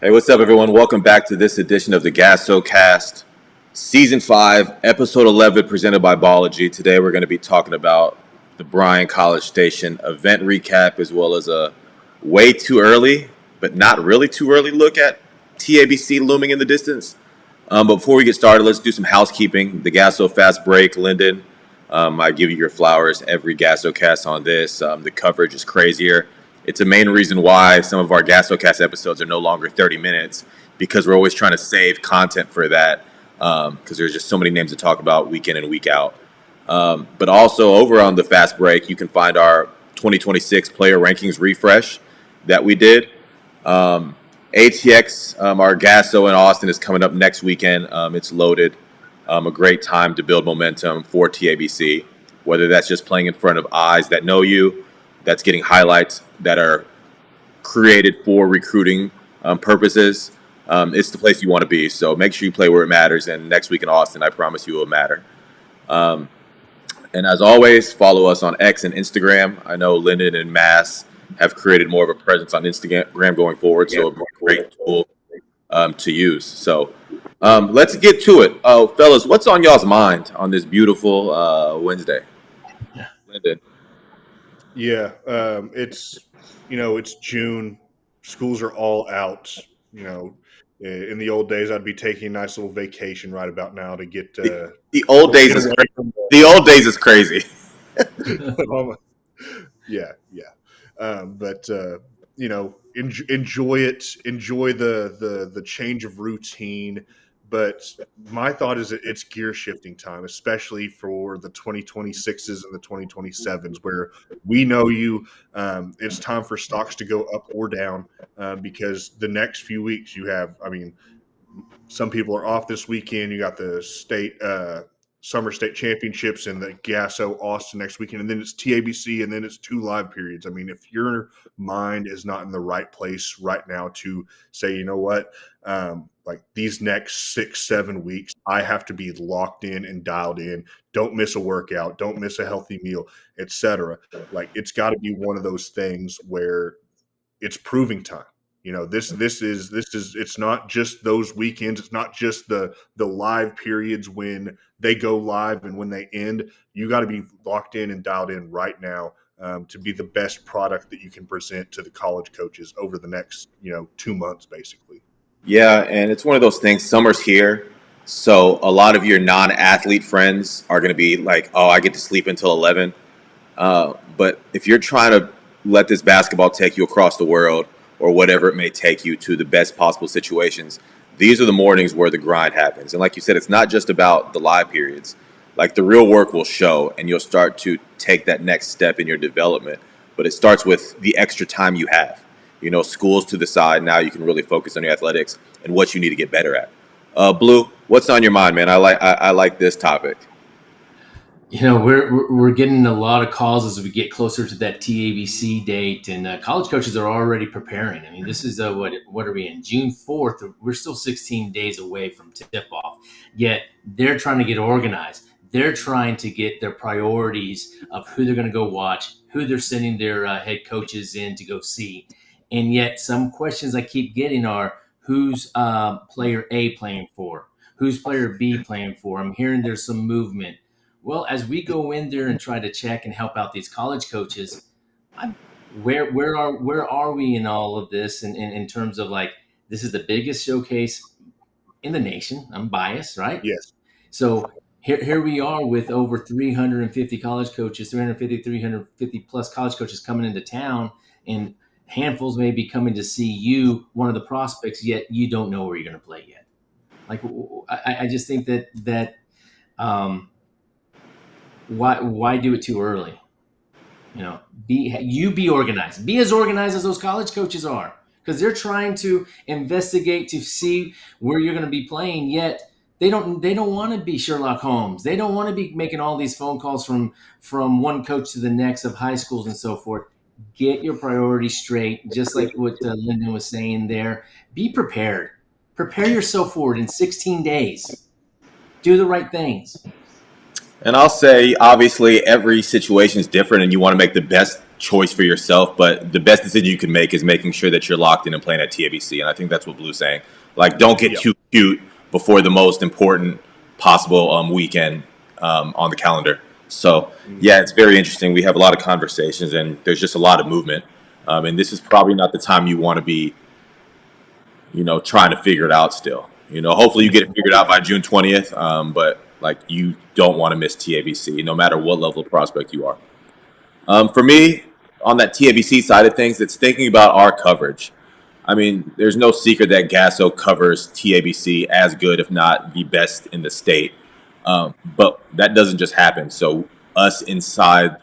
Hey, what's up, everyone? Welcome back to this edition of the GASO Cast, Season 5, Episode 11, presented by Ballogy. Today, we're going to be talking about the Bryan College Station event recap, as well as a way too early, but not really too early look at TABC looming in the distance. But before we get started, let's do some housekeeping. The GASO Fast Break, Lyndon. I give you your flowers every GASO Cast on this. The coverage is crazier. It's a main reason why some of our GASOcast episodes are no longer 30 minutes, because we're always trying to save content for that, because there's just so many names to talk about week in and week out. But also over on the Fast Break, you can find our 2026 player rankings refresh that we did. ATX, our GASO in Austin is coming up next weekend. It's loaded. A great time to build momentum for TABC, whether that's just playing in front of eyes that know you, that's getting highlights that are created for recruiting purposes. It's the place you want to be. So make sure you play where it matters. And next week in Austin, I promise you it will matter. And as always, follow us on X and Instagram. I know Lyndon and Mass have created more of a presence on Instagram going forward. So it's a great tool to use. So let's get to it. Fellas, what's on y'all's mind on this beautiful Wednesday? Lyndon. Yeah, it's June. Schools are all out. In the old days, I'd be taking a nice little vacation right about now to get. The old days is crazy. The old days is crazy. Yeah. But enjoy it. Enjoy the change of routine. But my thought is that it's gear shifting time, especially for the 2026s and the 2027s, where we know it's time for stocks to go up or down, because the next few weeks you have, some people are off this weekend. You got the summer state championships and the GASO Austin next weekend, and then it's TABC, and then it's 2 live periods. If your mind is not in the right place right now to say, you know what, like these next 6-7 weeks, I have to be locked in and dialed in. Don't miss a workout. Don't miss a healthy meal, etc. Like, it's got to be one of those things where it's proving time. This is it's not just those weekends. It's not just the live periods when they go live and when they end. You got to be locked in and dialed in right now to be the best product that you can present to the college coaches over the next 2 months, basically. Yeah, and it's one of those things. Summer's here, so a lot of your non-athlete friends are going to be like, "Oh, I get to sleep until 11." But if you're trying to let this basketball take you across the world, or whatever it may take you to the best possible situations, these are the mornings where the grind happens. And like you said, it's not just about the live periods. Like, the real work will show, and you'll start to take that next step in your development. But it starts with the extra time you have. School's to the side. Now you can really focus on your athletics and what you need to get better at. Blue, what's on your mind, man? I like this topic. We're getting a lot of calls as we get closer to that TABC date, and college coaches are already preparing. This is what are we in, June 4th? We're still 16 days away from tip-off, yet they're trying to get organized. They're trying to get their priorities of who they're going to go watch, who they're sending their head coaches in to go see. And yet some questions I keep getting are, who's player A playing for? Who's player B playing for? I'm hearing there's some movement. Well, as we go in there and try to check and help out these college coaches, where are we in all of this? And in terms of, like, this is the biggest showcase in the nation. I'm biased, right? Yes. So here we are with over 350 college coaches, 350 plus college coaches coming into town, and handfuls may be coming to see you, one of the prospects, yet you don't know where you're going to play yet. Like, I just think that why do it too early? Be organized. Be as organized as those college coaches are, because they're trying to investigate to see where you're going to be playing. Yet they don't want to be Sherlock Holmes. They don't want to be making all these phone calls from one coach to the next of high schools and so forth. Get your priorities straight, just like what Lyndon was saying there. Be prepared. Prepare yourself for it in 16 days. Do the right things. And I'll say, obviously, every situation is different, and you want to make the best choice for yourself, but the best decision you can make is making sure that you're locked in and playing at TABC. And I think that's what Blue's saying. Like, don't get too cute before the most important possible weekend on the calendar. So, yeah, it's very interesting. We have a lot of conversations, and there's just a lot of movement. And this is probably not the time you want to be, trying to figure it out still. Hopefully you get it figured out by June 20th, but, like, you don't want to miss TABC, no matter what level of prospect you are. For me, on that TABC side of things, it's thinking about our coverage. I mean, there's no secret that GASO covers TABC as good, if not the best in the state. But that doesn't just happen. So us inside,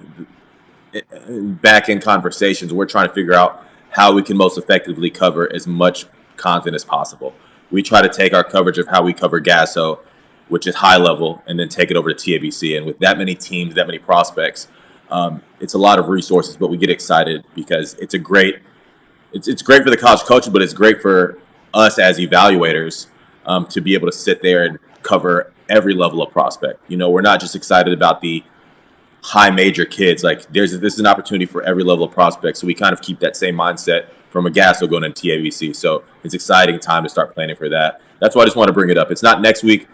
back in conversations, we're trying to figure out how we can most effectively cover as much content as possible. We try to take our coverage of how we cover GASO, which is high level, and then take it over to TABC. And with that many teams, that many prospects, it's a lot of resources, but we get excited because it's great for the college coaches, but it's great for us as evaluators to be able to sit there and cover every level of prospect. We're not just excited about the high major kids. Like, this is an opportunity for every level of prospect. So we kind of keep that same mindset from a GASO going into TABC. So it's exciting time to start planning for that. That's why I just want to bring it up. It's not next week.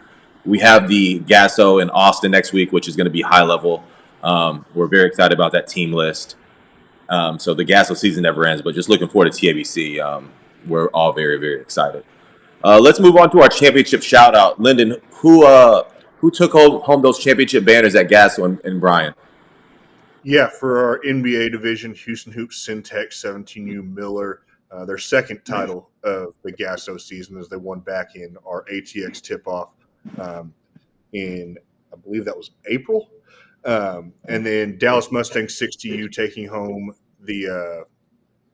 We have the GASO in Austin next week, which is going to be high level. We're very excited about that team list. So the GASO season never ends, but just looking forward to TABC. We're all very, very excited. Let's move on to our championship shout out. Lyndon, who took home those championship banners at GASO and Brian? Yeah, for our NBA division, Houston Hoops Syntex 17U Miller, their second title of the GASO season as they won back in our ATX tip-off in, I believe that was April. And then Dallas Mustangs 60U taking home the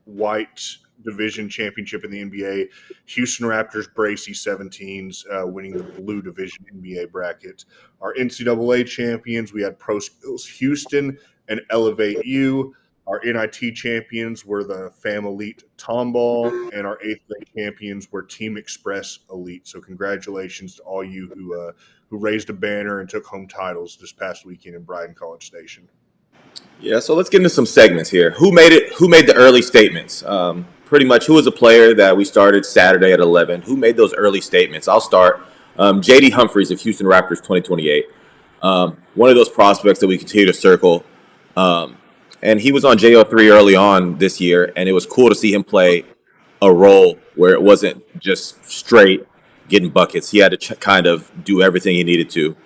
white division championship in the NBA. Houston Raptors Bracy 17s winning the blue division NBA bracket. Our NCAA champions, we had Pro Skills Houston and Elevate U. Our NIT champions were the Fam Elite Tomball, and our 8th grade champions were Team Express Elite. So congratulations to all you who raised a banner and took home titles this past weekend in Bryan College Station. Yeah, so let's get into some segments here. Who made the early statements? Pretty much, who was a player that we started Saturday at 11? Who made those early statements? I'll start. J.D. Humphries of Houston Raptors 2028. One of those prospects that we continue to circle. And he was on JO3 early on this year, and it was cool to see him play a role where it wasn't just straight getting buckets. He had to kind of do everything he needed to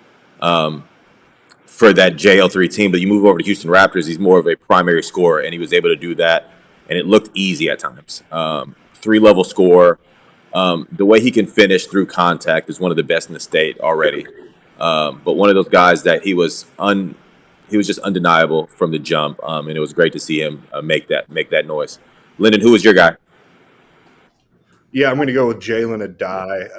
for that JL3 team. But you move over to Houston Raptors, he's more of a primary scorer, and he was able to do that, and it looked easy at times. 3-level scorer. The way he can finish through contact is one of the best in the state already. But one of those guys that he was just undeniable from the jump, and it was great to see him make that noise. Lyndon, who was your guy? Yeah, I'm going to go with Jalen Adai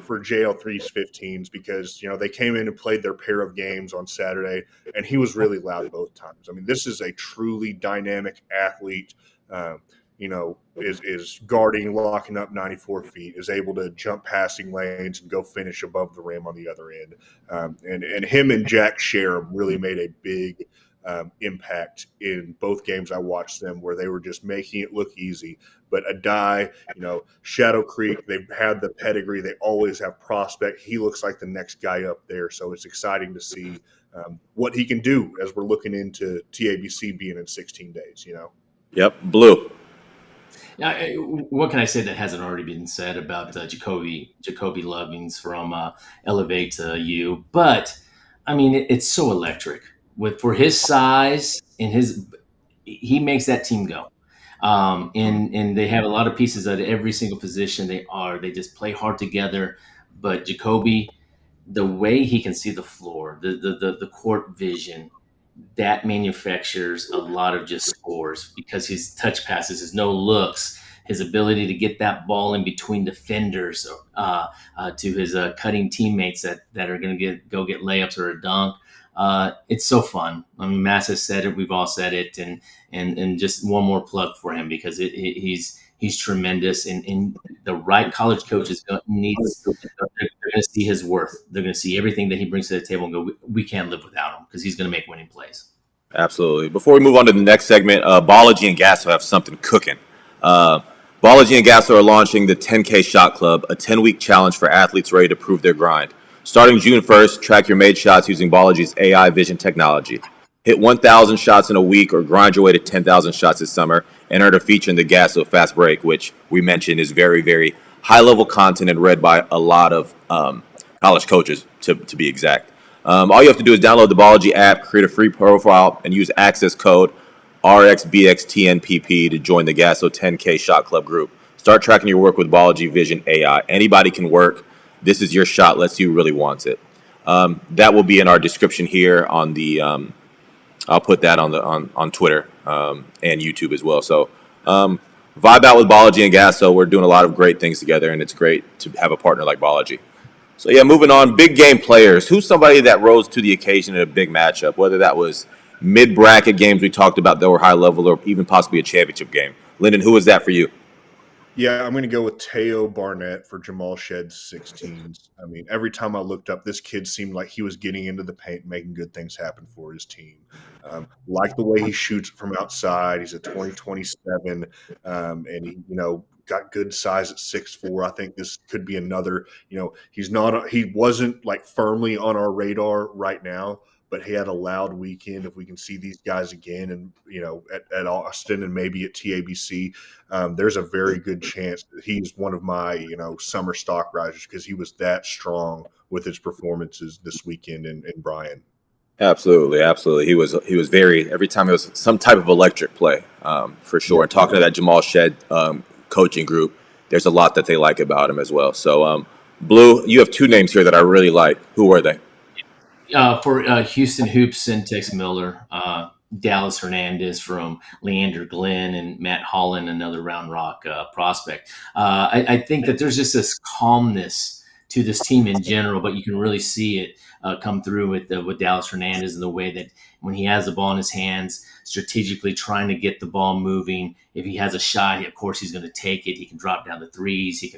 for JL3's 15s because, they came in and played their pair of games on Saturday, and he was really loud both times. I mean, this is a truly dynamic athlete, is guarding, locking up 94 feet, is able to jump passing lanes and go finish above the rim on the other end. And him and Jack Sherem really made a big impact in both games I watched them where they were just making it look easy. But Adai, Shadow Creek, they've had the pedigree. They always have prospect. He looks like the next guy up there. So it's exciting to see what he can do as we're looking into TABC being in 16 days, Yep, Blue. What can I say that hasn't already been said about Jacoby Lovings from Elevate U? But, I mean, it's so electric. For his size and he makes that team go. And they have a lot of pieces at every single position. They just play hard together. But Jacoby, the way he can see the floor, the court vision, that manufactures a lot of just scores because his touch passes, his no looks, his ability to get that ball in between defenders to his cutting teammates that are going to go get layups or a dunk. It's so fun. I mean, Mass has said it. We've all said it. And just one more plug for him because he's tremendous. And the right college coaches they're going to see his worth. They're going to see everything that he brings to the table and go, we can't live without him because he's going to make winning plays. Absolutely. Before we move on to the next segment, Ballogy and GASO have something cooking. Uh, Ballogy and GASO are launching the 10K Shot Club, a 10-week challenge for athletes ready to prove their grind. Starting June 1st, track your made shots using Ballogy's AI Vision technology. Hit 1,000 shots in a week or grind your way to 10,000 shots this summer and earn a feature in the GASO Fast Break, which we mentioned is very, very high-level content and read by a lot of college coaches, to be exact. All you have to do is download the Ballogy app, create a free profile, and use access code rXBxTNpp to join the GASO 10K Shot Club group. Start tracking your work with Ballogy Vision AI. Anybody can work. This is your shot. Let's see who really wants it. That will be in our description here on the. I'll put that on Twitter and YouTube as well. So vibe out with Ballogy and GASO. We're doing a lot of great things together, and it's great to have a partner like Ballogy. So, yeah, moving on, big game players. Who's somebody that rose to the occasion in a big matchup, whether that was mid-bracket games we talked about that were high level or even possibly a championship game? Lyndon, who was that for you? Yeah, I'm going to go with Teo Barnett for Jamal Shedd's 16s. I mean, every time I looked up, this kid seemed like he was getting into the paint, making good things happen for his team. Like the way he shoots from outside. He's a 2027, and he, got good size at 6'4". I think this could be another. He wasn't like firmly on our radar right now, but he had a loud weekend. If we can see these guys again, and at Austin and maybe at TABC, there's a very good chance that he's one of my summer stock risers because he was that strong with his performances this weekend in Bryan. Absolutely. He was very, every time it was some type of electric play, for sure. And talking to that Jamal Shedd coaching group, there's a lot that they like about him as well. So, Blue, you have two names here that I really like. Who were they? For Houston Hoops, Syntex Miller, Dallas Hernandez from Leander Glenn, and Matt Holland, another Round Rock prospect. I think that there's just this calmness to this team in general, but you can really see it come through with Dallas Hernandez and the way that when he has the ball in his hands, strategically trying to get the ball moving. If he has a shot, of course he's going to take it. He can drop down the threes. He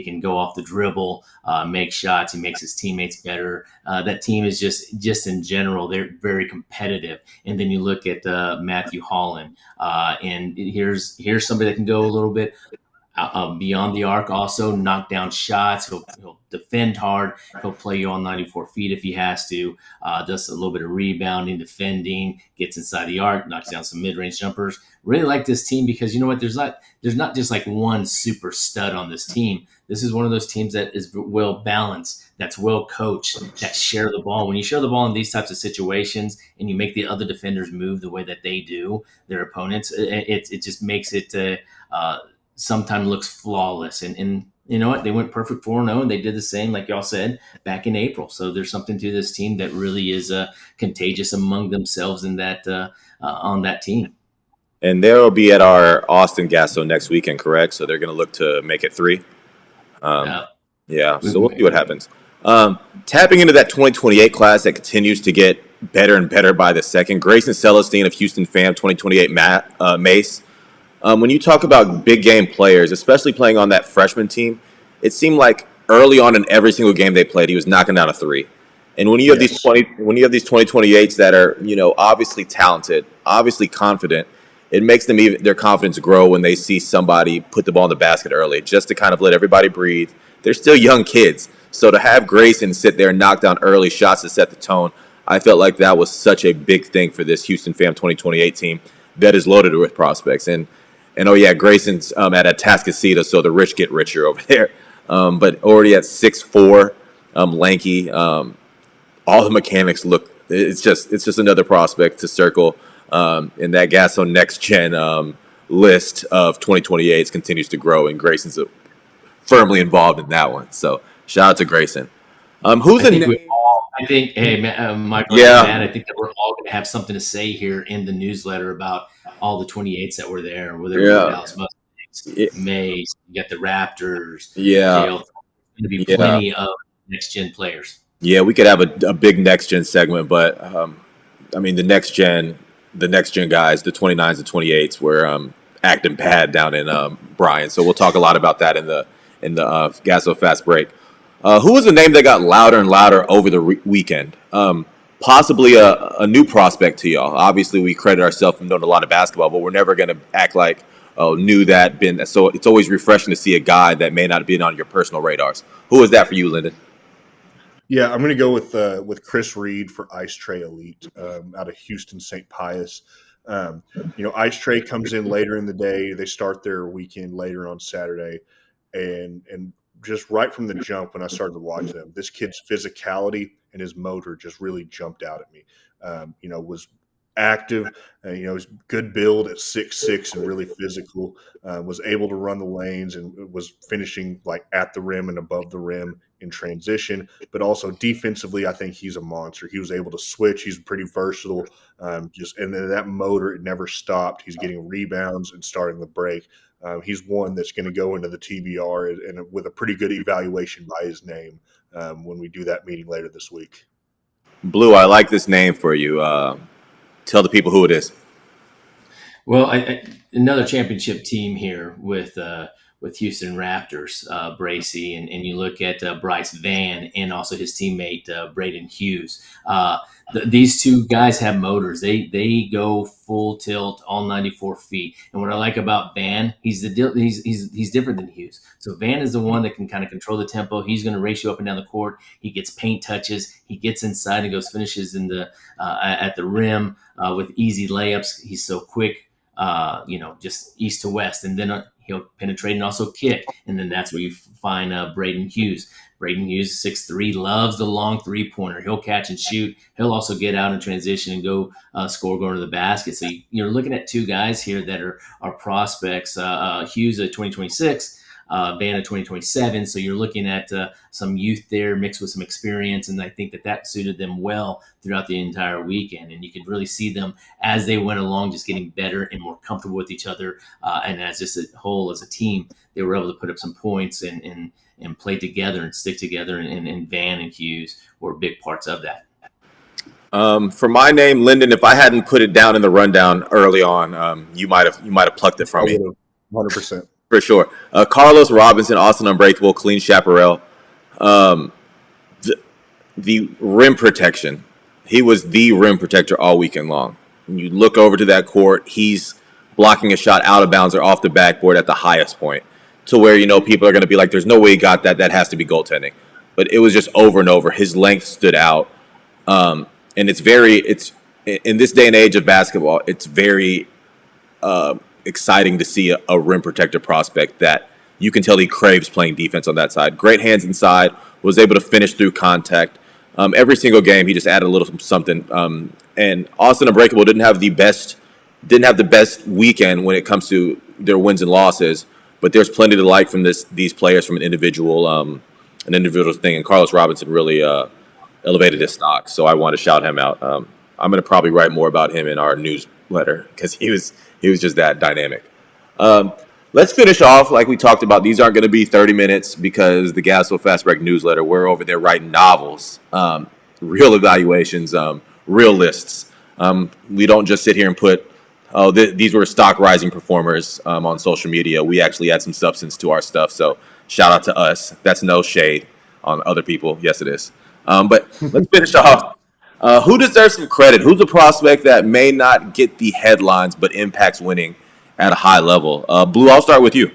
can go off the dribble, make shots. He makes his teammates better. That team is just in general, they're very competitive. And then you look at Matthew Holland, and here's somebody that can go a little bit beyond the arc, also knock down shots. He'll defend hard. He'll play you on 94 feet if he has to. Does a little bit of rebounding, defending, gets inside the arc, knocks down some mid-range jumpers. Really like this team because you know what? There's not just like one super stud on this team. This is one of those teams that is well balanced, that's well coached, that share the ball. When you share the ball in these types of situations and you make the other defenders move the way that they do, their opponents, it just makes it sometimes looks flawless. And you know what? They went perfect 4-0, and they did the same, like y'all said, back in April. So there's something to this team that really is contagious among themselves in that on that team. And they'll be at our Austin GASO next weekend, correct? So they're going to look to make it 3. Yeah, so we'll see what happens. Tapping into that 2028 class that continues to get better and better by the second, Grayson Celestine of Houston Fam 2028 Mace. When you talk about big game players, especially playing on that freshman team, it seemed like early on in every single game they played, he was knocking down a 3. And when you have these 2028s that are, obviously talented, obviously confident, it makes them their confidence grow when they see somebody put the ball in the basket early, just to kind of let everybody breathe. They're still young kids, so to have Grayson sit there and knock down early shots to set the tone, I felt like that was such a big thing for this Houston Fam 2028 team that is loaded with prospects. And oh yeah, Grayson's at Atascocita, so the rich get richer over there. But already at 6'4", lanky, all the mechanics look. It's just another prospect to circle in that GASO next gen list of 2028s continues to grow, and Grayson's firmly involved in that one. So shout out to Grayson. Who's the name? I think, hey, Michael, Yeah. Matt, I think that we're all going to have something to say here in the newsletter about all the 28s that were there, whether it was Dallas Mustangs, Mace, you got the Raptors, going to be plenty of next gen players. Yeah, we could have a big next gen segment, but I mean the next gen guys, the 29s and 28s, were acting bad down in Bryan. So we'll talk a lot about that in the GASO Fast Break. Who was the name that got louder and louder over the weekend? possibly a new prospect to y'all. Obviously, we credit ourselves from knowing a lot of basketball, but we're never going to act like, oh, knew that, been. So it's always refreshing to see a guy that may not have been on your personal radars. Who is that for you, Lyndon? Yeah, I'm going to go with Chris Reed for Ice Tray Elite out of Houston St. Pius. Ice Tray comes in later in the day. They start their weekend later on Saturday, and just right from the jump when I started to watch them, this kid's physicality and his motor just really jumped out at me. Was active, he's good build at 6'6" and really physical. Was able to run the lanes and was finishing like at the rim and above the rim in transition, but also defensively, I think he's a monster. He was able to switch. He's pretty versatile. And then that motor, it never stopped. He's getting rebounds and starting the break. He's one that's going to go into the TBR and with a pretty good evaluation by his name when we do that meeting later this week. Blue, I like this name for you. Tell the people who it is. Well, another championship team here with Houston Raptors, Bracy, and you look at Bryce Van and also his teammate Braden Hughes. These two guys have motors. They go full tilt, all 94 feet. And what I like about Van, he's different than Hughes. So Van is the one that can kind of control the tempo. He's going to race you up and down the court. He gets paint touches. He gets inside and goes finishes in the at the rim with easy layups. He's so quick. Just east to west, and then he'll penetrate and also kick, and then that's where you find Braden Hughes. Braden Hughes, 6'3", loves the long three-pointer. He'll catch and shoot. He'll also get out in transition and go score going to the basket. So you're looking at two guys here that are prospects. Hughes at 2026. Van of 2027. So you're looking at some youth there mixed with some experience. And I think that suited them well throughout the entire weekend. And you could really see them as they went along, just getting better and more comfortable with each other. And as just a whole, as a team, they were able to put up some points and play together and stick together. And Van and Hughes were big parts of that. For my name, Lyndon, if I hadn't put it down in the rundown early on, you might have plucked it from me. 100%. For sure. Carlos Robinson, Austin Unbreakable, Clean Chaparral. The rim protection. He was the rim protector all weekend long. When you look over to that court, he's blocking a shot out of bounds or off the backboard at the highest point to where, people are going to be like, there's no way he got that. That has to be goaltending. But it was just over and over. His length stood out. And it's in this day and age of basketball, it's very exciting to see a rim protector prospect that you can tell he craves playing defense on that side. Great hands inside, was able to finish through contact. Every single game, he just added a little something. And Austin Unbreakable didn't have the best weekend when it comes to their wins and losses, but there's plenty to like from these players from an individual thing. And Carlos Robinson really elevated his stock, so I want to shout him out. I'm going to probably write more about him in our newsletter because he was just that dynamic. Let's finish off like we talked about. These aren't going to be 30 minutes because the GASO Fast Break newsletter, we're over there writing novels, real evaluations, real lists. We don't just sit here and put, these were stock rising performers on social media. We actually add some substance to our stuff. So shout out to us. That's no shade on other people. Yes, it is. But let's finish off. Who deserves some credit? Who's a prospect that may not get the headlines but impacts winning at a high level? Blue, I'll start with you.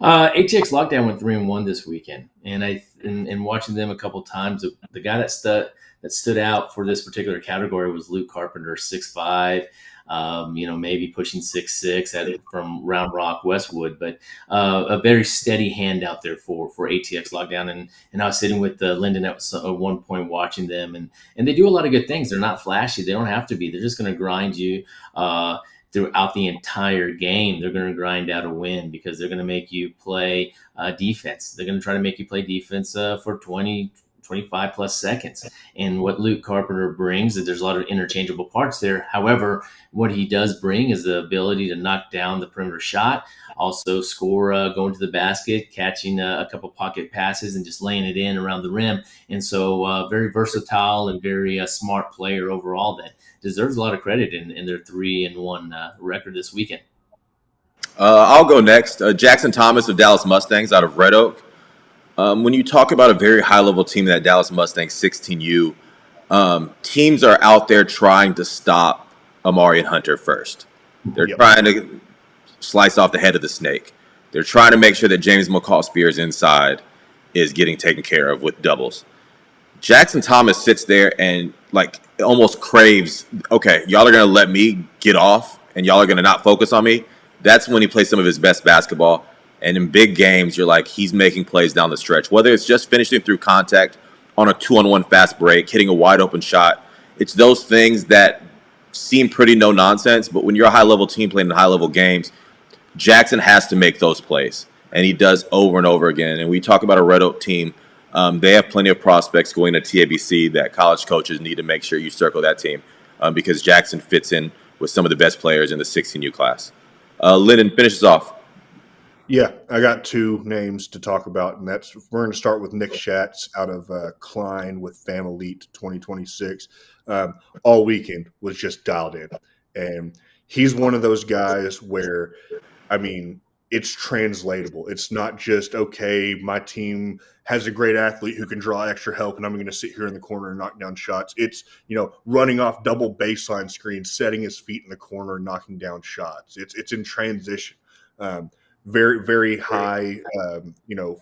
ATX Lockdown went 3-1 this weekend, and watching them a couple times, the guy that stood out for this particular category was Luke Carpenter, 6'5", maybe pushing 6'6" from Round Rock, Westwood, but a very steady hand out there for ATX Lockdown. And I was sitting with Lyndon at one point watching them, and they do a lot of good things. They're not flashy. They don't have to be. They're just going to grind you throughout the entire game. They're going to grind out a win because they're going to make you play defense. They're going to try to make you play defense for 20, 25 plus seconds. And what Luke Carpenter brings is there's a lot of interchangeable parts there. However, what he does bring is the ability to knock down the perimeter shot, also score going to the basket, catching a couple pocket passes and just laying it in around the rim. And so very versatile and very smart player overall that deserves a lot of credit in their 3-1 record this weekend. I'll go next. Jackson Thomas of Dallas Mustangs out of Red Oak. When you talk about a very high-level team, that Dallas Mustangs 16U, Teams are out there trying to stop Amari and Hunter first. They're trying to slice off the head of the snake. They're trying to make sure that James McCall Spears inside is getting taken care of with doubles. Jackson Thomas sits there and like almost craves, okay, y'all are going to let me get off and y'all are going to not focus on me. That's when he plays some of his best basketball. And in big games, you're like, he's making plays down the stretch. Whether it's just finishing through contact on a 2-on-1 fast break, hitting a wide open shot. It's those things that seem pretty no nonsense, but when you're a high level team playing in high level games, Jackson has to make those plays, and he does over and over again. And we talk about a Red Oak team. They have plenty of prospects going to TABC that college coaches need to make sure you circle that team because Jackson fits in with some of the best players in the 16U class. Lyndon, finishes off. Yeah, I got two names to talk about, and we're going to start with Nick Schatz out of Klein with Fam Elite 2026. All weekend was just dialed in, and he's one of those guys where, I mean, it's translatable. It's not just, okay, my team has a great athlete who can draw extra help, and I'm going to sit here in the corner and knock down shots. It's, running off double baseline screens, setting his feet in the corner and knocking down shots. It's in transition. Very, very high,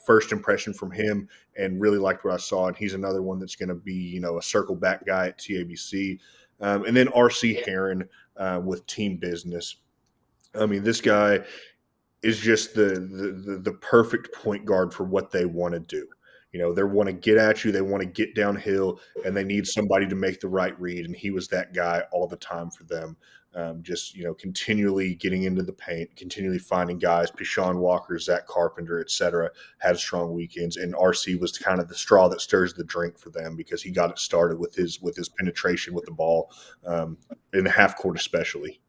first impression from him, and really liked what I saw. And he's another one that's going to be, a circle back guy at TABC. And then RC Heron with Team Business. I mean, this guy is just the perfect point guard for what they want to do. They want to get at you, they want to get downhill, and they need somebody to make the right read. And he was that guy all the time for them. Continually getting into the paint, continually finding guys. Pishon Walker, Zach Carpenter, etc., had strong weekends, and RC was kind of the straw that stirs the drink for them because he got it started with his penetration with the ball in the half court, especially.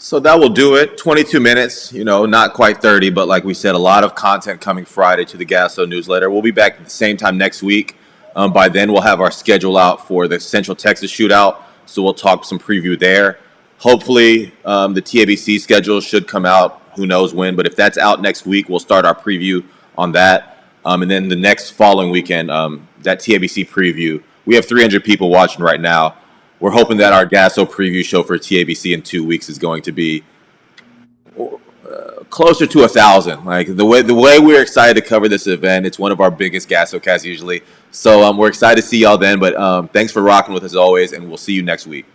So that will do it. 22 minutes, not quite 30, but like we said, a lot of content coming Friday to the GASO newsletter. We'll be back at the same time next week. By then, we'll have our schedule out for the Central Texas Shootout. So we'll talk some preview there. Hopefully, the TABC schedule should come out. Who knows when? But if that's out next week, we'll start our preview on that. And then the next following weekend, that TABC preview. We have 300 people watching right now. We're hoping that our GASO preview show for TABC in 2 weeks is going to be closer to 1,000. Like the way we're excited to cover this event, it's one of our biggest GASO casts usually. So we're excited to see y'all then. But thanks for rocking with us as always, and we'll see you next week.